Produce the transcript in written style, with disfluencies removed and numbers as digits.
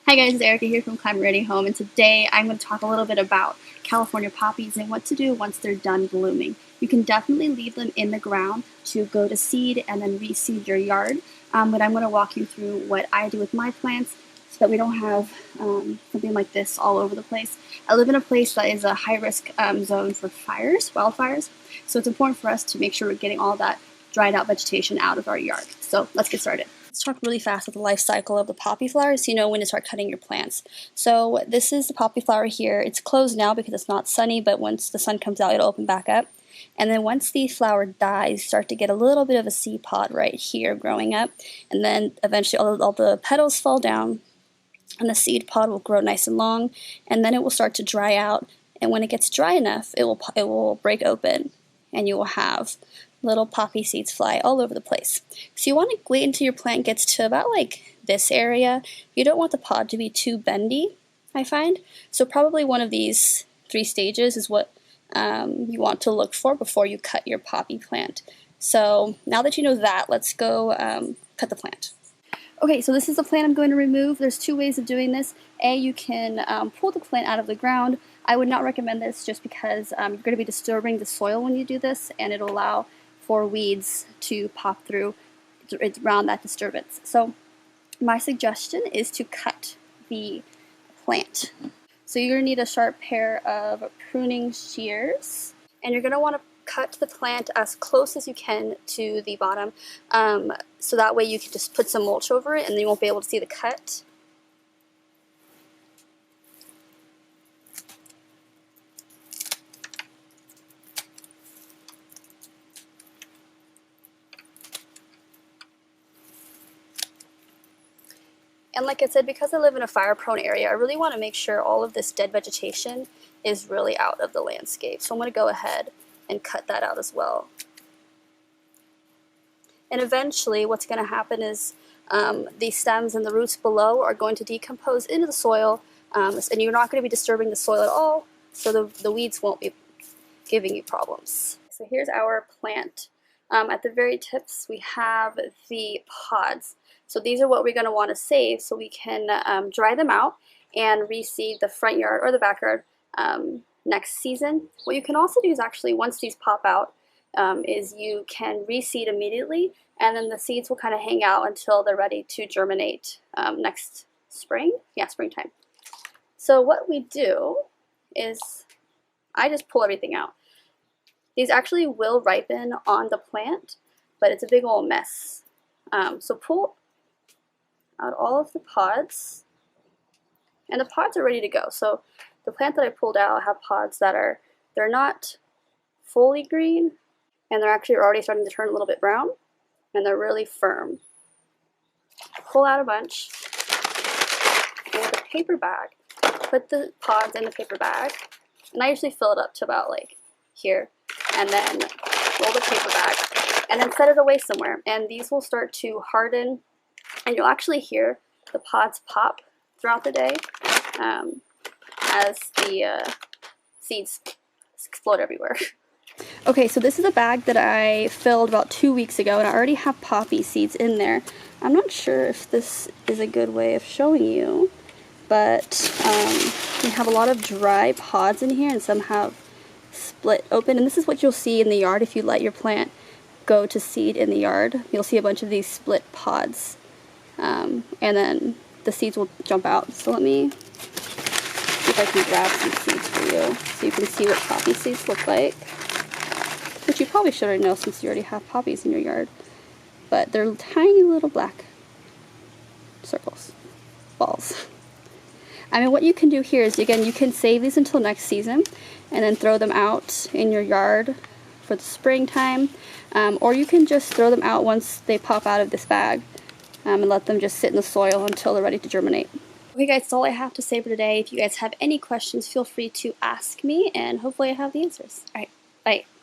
Hi guys, it's Erica here from Climate Ready Home, and today I'm going to talk a little bit about California poppies and what to do once they're done blooming. You can definitely leave them in the ground to go to seed and then reseed your yard, but I'm going to walk you through what I do with my plants so that we don't have something like this all over the place. I live in a place that is a high-risk zone for fires, wildfires, so it's important for us to make sure we're getting all that dried out vegetation out of our yard. So let's get started. Let's talk really fast with the life cycle of the poppy flowers so you know when to start cutting your plants. So this is the poppy flower here. It's closed now because it's not sunny, but once the sun comes out, it'll open back up. And then once the flower dies, start to get a little bit of a seed pod right here growing up. And then eventually all the petals fall down and the seed pod will grow nice and long, and then it will start to dry out. And when it gets dry enough, it will break open and you will have little poppy seeds fly all over the place. So you want to wait until your plant gets to about like this area. You don't want the pod to be too bendy, I find. So probably one of these 3 stages is what you want to look for before you cut your poppy plant. So now that you know that, let's go cut the plant. Okay, so this is the plant I'm going to remove. There's 2 ways of doing this. You can pull the plant out of the ground. I would not recommend this just because you're going to be disturbing the soil when you do this, and it'll allow for weeds to pop through around that disturbance. So my suggestion is to cut the plant. So you're going to need a sharp pair of pruning shears, and you're going to want to cut the plant as close as you can to the bottom, so that way you can just put some mulch over it and you won't be able to see the cut. And like I said, because I live in a fire-prone area, I really want to make sure all of this dead vegetation is really out of the landscape. So I'm going to go ahead and cut that out as well. And eventually what's going to happen is the stems and the roots below are going to decompose into the soil, and you're not going to be disturbing the soil at all, so the weeds won't be giving you problems. So here's our plant. At the very tips we have the pods. So these are what we're going to want to save so we can dry them out and reseed the front yard or the backyard next season. What you can also do is actually, once these pop out, is you can reseed immediately, and then the seeds will kind of hang out until they're ready to germinate next spring. Yeah, springtime. So what we do is I just pull everything out. These actually will ripen on the plant, but it's a big old mess. So pull out all of the pods, and the pods are ready to go. So the plant that I pulled out have pods that they're not fully green, and they're actually already starting to turn a little bit brown, and they're really firm. Pull out a bunch, and with a paper bag, put the pods in the paper bag, and I usually fill it up to about like here, and then roll the paper bag, and then set it away somewhere. And these will start to harden, and you'll actually hear the pods pop throughout the day as the seeds explode everywhere. Okay, so this is a bag that I filled about 2 weeks ago, and I already have poppy seeds in there. I'm not sure if this is a good way of showing you, but we have a lot of dry pods in here, and some have split open, and this is what you'll see in the yard if you let your plant go to seed in the yard. You'll see a bunch of these split pods, and then the seeds will jump out. So let me see if I can grab some seeds for you so you can see what poppy seeds look like, which you probably should already know since you already have poppies in your yard, but they're tiny little black circles, balls. I mean, what you can do here is, again, you can save these until next season and then throw them out in your yard for the springtime, or you can just throw them out once they pop out of this bag and let them just sit in the soil until they're ready to germinate. Okay guys, that's all I have to say for today. If you guys have any questions, feel free to ask me, and hopefully I have the answers. Alright, bye.